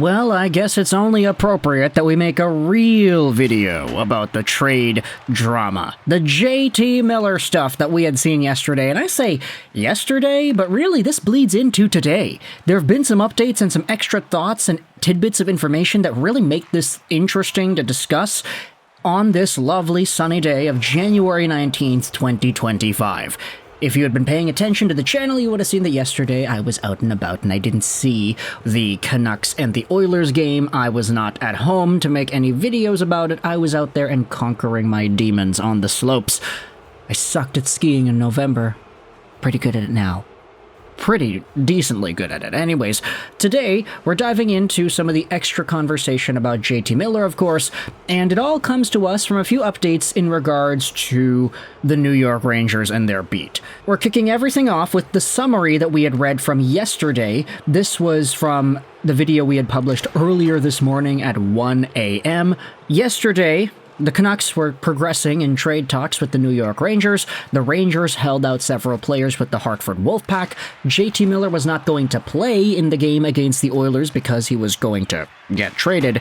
Well, I guess it's only appropriate that we make a real video about the trade drama. The JT Miller stuff that we had seen yesterday. And I say yesterday, but really this bleeds into today. There have been some updates and some extra thoughts and tidbits of information that really make this interesting to discuss on this lovely sunny day of January 19th, 2025. If you had been paying attention to the channel, you would have seen that yesterday I was out and about and I didn't see the Canucks and the Oilers game. I was not at home to make any videos about it. I was out there and conquering my demons on the slopes. I sucked at skiing in November. Pretty good at it now. Pretty decently good at it. Anyways, today we're diving into some of the extra conversation about JT Miller, of course, and it all comes to us from a few updates in regards to the New York Rangers and their beat. We're kicking everything off with the summary that we had read from yesterday. This was from the video we had published earlier this morning at 1 a.m. Yesterday, the Canucks were progressing in trade talks with the New York Rangers. The Rangers held out several players with the Hartford Wolfpack. JT Miller was not going to play in the game against the Oilers because he was going to get traded.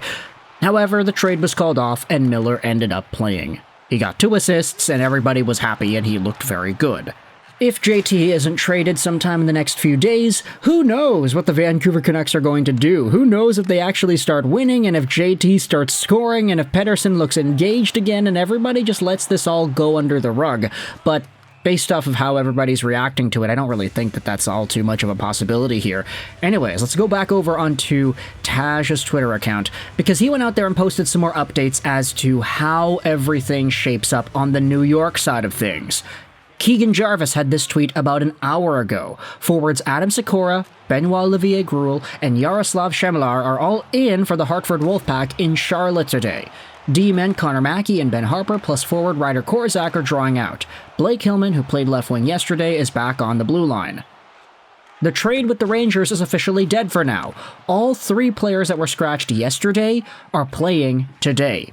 However, the trade was called off and Miller ended up playing. He got 2 assists and everybody was happy and he looked very good. If JT isn't traded sometime in the next few days, who knows what the Vancouver Canucks are going to do? Who knows if they actually start winning and if JT starts scoring and if Pettersson looks engaged again and everybody just lets this all go under the rug. But based off of how everybody's reacting to it, I don't really think that that's all too much of a possibility here. Anyways, let's go back over onto Taj's Twitter account, because he went out there and posted some more updates as to how everything shapes up on the New York side of things. Keegan Jarvis had this tweet about an hour ago. Forwards Adam Sikora, Benoit Olivier-Gruel, and Yaroslav Shemilar are all in for the Hartford Wolfpack in Charlotte today. D-men Connor Mackey and Ben Harper plus forward Ryder Korzak are drawing out. Blake Hillman, who played left wing yesterday, is back on the blue line. The trade with the Rangers is officially dead for now. All 3 players that were scratched yesterday are playing today.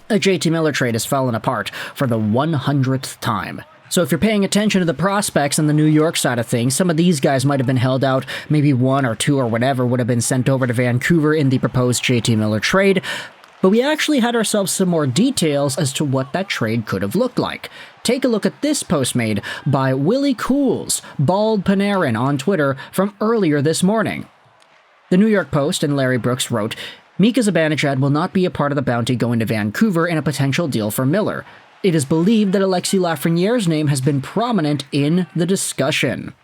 A JT Miller trade has fallen apart for the 100th time. So if you're paying attention to the prospects on the New York side of things, some of these guys might have been held out, maybe 1 or 2 or whatever would have been sent over to Vancouver in the proposed JT Miller trade, but we actually had ourselves some more details as to what that trade could have looked like. Take a look at this post made by Willie Cools, Bald Panarin on Twitter from earlier this morning. The New York Post and Larry Brooks wrote, Mika Zibanejad will not be a part of the bounty going to Vancouver in a potential deal for Miller. It is believed that Alexis Lafreniere's name has been prominent in the discussion.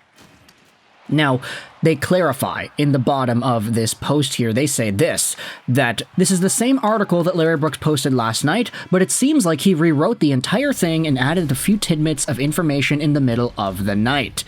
Now, they clarify in the bottom of this post here, they say that this is the same article that Larry Brooks posted last night, but it seems like he rewrote the entire thing and added a few tidbits of information in the middle of the night.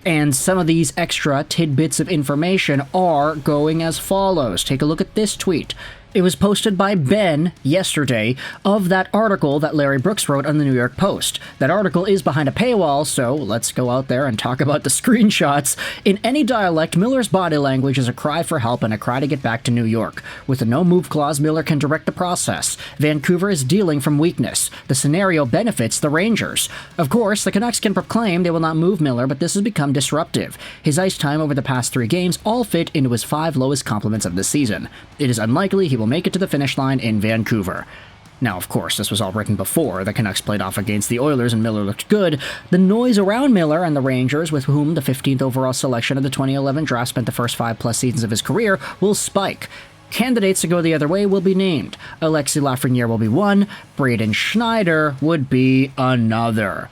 And some of these extra tidbits of information are going as follows. Take a look at this tweet. It was posted by Ben yesterday of that article that Larry Brooks wrote on the New York Post. That article is behind a paywall, so let's go out there and talk about the screenshots. In any dialect, Miller's body language is a cry for help and a cry to get back to New York. With a no-move clause, Miller can direct the process. Vancouver is dealing from weakness. The scenario benefits the Rangers. Of course, the Canucks can proclaim they will not move Miller, but this has become disruptive. His ice time over the past 3 games all fit into his 5 lowest compliments of the season. It is unlikely he will make it to the finish line in Vancouver. Now, of course, this was all written before the Canucks played off against the Oilers and Miller looked good. The noise around Miller and the Rangers, with whom the 15th overall selection of the 2011 draft spent the first 5+ seasons of his career, will spike. Candidates to go the other way will be named. Alexis Lafreniere will be one, Braden Schneider would be another.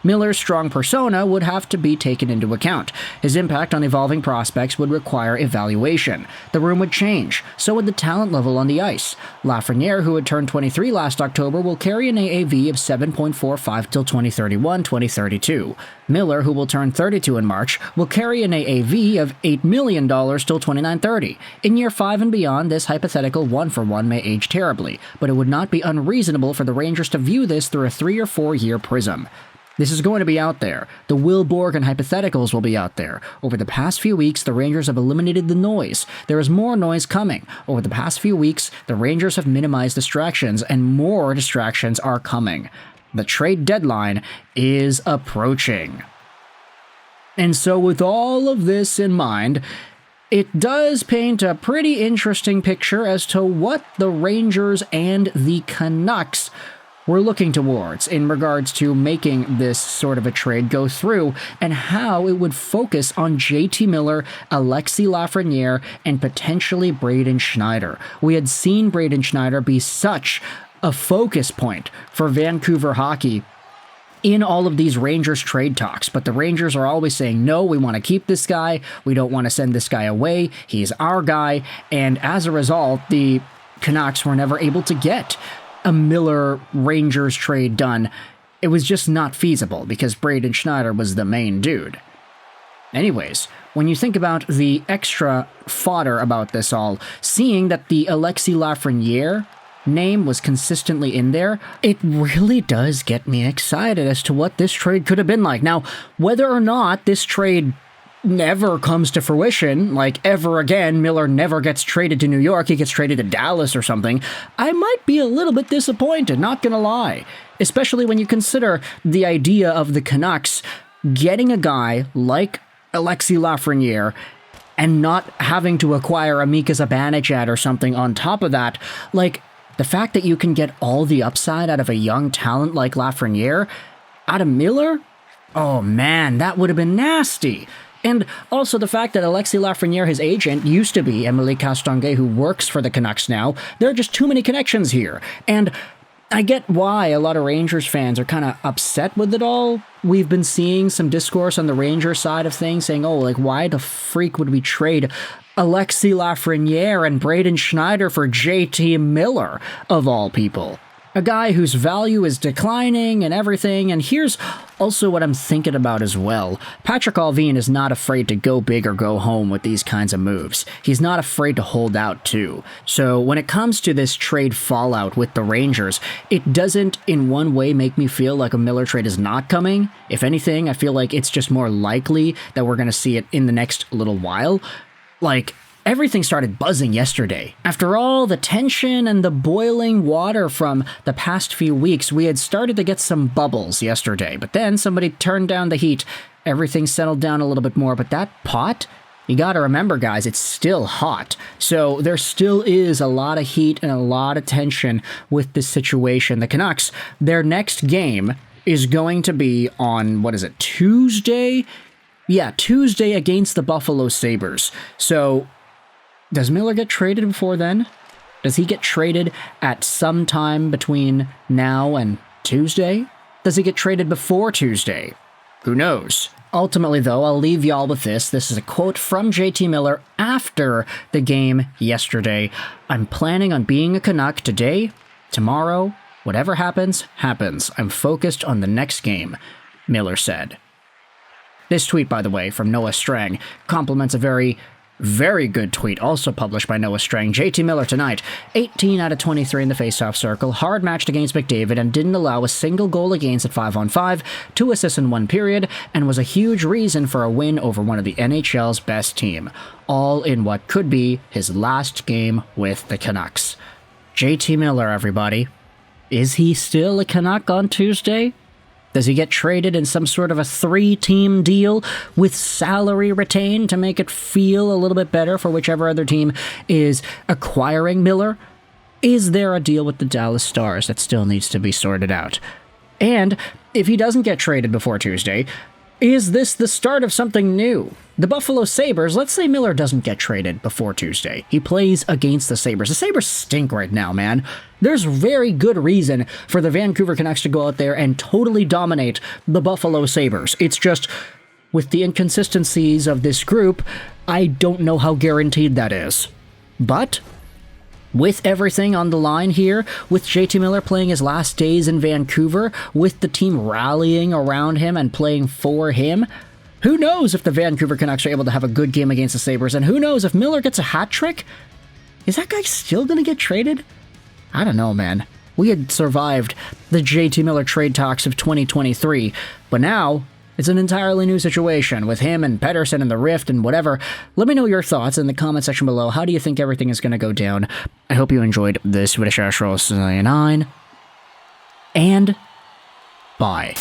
Miller's strong persona would have to be taken into account. His impact on evolving prospects would require evaluation. The room would change. So would the talent level on the ice. Lafreniere, who had turned 23 last October, will carry an AAV of 7.45 till 2031-2032. Miller, who will turn 32 in March, will carry an AAV of $8 million till 29-30. In year 5 and beyond, this hypothetical 1-for-1 may age terribly, but it would not be unreasonable for the Rangers to view this through a 3 or 4 year prism. This is going to be out there. The Will Borgen hypotheticals will be out there. Over the past few weeks, the Rangers have eliminated the noise. There is more noise coming. Over the past few weeks, the Rangers have minimized distractions, and more distractions are coming. The trade deadline is approaching. And so with all of this in mind, it does paint a pretty interesting picture as to what the Rangers and the Canucks were looking towards in regards to making this sort of a trade go through, and how it would focus on JT Miller, Alexis Lafreniere, and potentially Braden Schneider. We had seen Braden Schneider be such a focus point for Vancouver hockey in all of these Rangers trade talks, but the Rangers are always saying, no, we want to keep this guy, we don't want to send this guy away, he's our guy, and as a result, the Canucks were never able to get a Miller Rangers trade done. It was just not feasible because Braden Schneider was the main dude. Anyways, when you think about the extra fodder about this all, seeing that the Alexis Lafreniere name was consistently in there, it really does get me excited as to what this trade could have been like. Now, whether or not this trade never comes to fruition, like ever again, Miller never gets traded to New York, he gets traded to Dallas or something, I might be a little bit disappointed, not gonna lie. Especially when you consider the idea of the Canucks getting a guy like Alexis Lafreniere and not having to acquire a Mika Zibanejad or something on top of that. Like, the fact that you can get all the upside out of a young talent like Lafreniere, out of Miller? Oh man, that would have been nasty. And also the fact that Alexis Lafreniere, his agent, used to be Emily Castonguay, who works for the Canucks now. There are just too many connections here. And I get why a lot of Rangers fans are kind of upset with it all. We've been seeing some discourse on the Rangers side of things saying, oh, like, why the freak would we trade Alexis Lafreniere and Braden Schneider for JT Miller, of all people? A guy whose value is declining and everything, and here's also what I'm thinking about as well. Patrick Allvin is not afraid to go big or go home with these kinds of moves. He's not afraid to hold out too. So when it comes to this trade fallout with the Rangers, it doesn't in one way make me feel like a Miller trade is not coming. If anything, I feel like it's just more likely that we're going to see it in the next little while. Like, everything started buzzing yesterday. After all the tension and the boiling water from the past few weeks, we had started to get some bubbles yesterday. But then somebody turned down the heat. Everything settled down a little bit more. But that pot, you gotta remember, guys, it's still hot. So there still is a lot of heat and a lot of tension with this situation. The Canucks, their next game is going to be on, Tuesday? Yeah, Tuesday against the Buffalo Sabres. So does Miller get traded before then? Does he get traded at some time between now and Tuesday? Does he get traded before Tuesday? Who knows? Ultimately, though, I'll leave y'all with this. This is a quote from JT Miller after the game yesterday. I'm planning on being a Canuck today, tomorrow, whatever happens, happens. I'm focused on the next game, Miller said. This tweet, by the way, from Noah Strang, compliments a very good tweet, also published by Noah Strang. JT Miller tonight, 18 out of 23 in the faceoff circle, hard matched against McDavid and didn't allow a single goal against at 5-on-5, 2 assists in 1 period, and was a huge reason for a win over one of the NHL's best team, all in what could be his last game with the Canucks. JT Miller, everybody. Is he still a Canuck on Tuesday? Does he get traded in some sort of a 3-team deal with salary retained to make it feel a little bit better for whichever other team is acquiring Miller? Is there a deal with the Dallas Stars that still needs to be sorted out? And if he doesn't get traded before Tuesday, is this the start of something new? The Buffalo Sabres, let's say Miller doesn't get traded before Tuesday. He plays against the Sabres. The Sabres stink right now, man. There's very good reason for the Vancouver Canucks to go out there and totally dominate the Buffalo Sabres. It's just, with the inconsistencies of this group, I don't know how guaranteed that is. But with everything on the line here, with JT Miller playing his last days in Vancouver, with the team rallying around him and playing for him, who knows if the Vancouver Canucks are able to have a good game against the Sabres, and who knows if Miller gets a hat trick? Is that guy still going to get traded? I don't know, man. We had survived the JT Miller trade talks of 2023, but now it's an entirely new situation with him and Pettersson and the Rift and whatever. Let me know your thoughts in the comment section below. How do you think everything is going to go down? I hope you enjoyed this Swedish Ashros 9, and bye.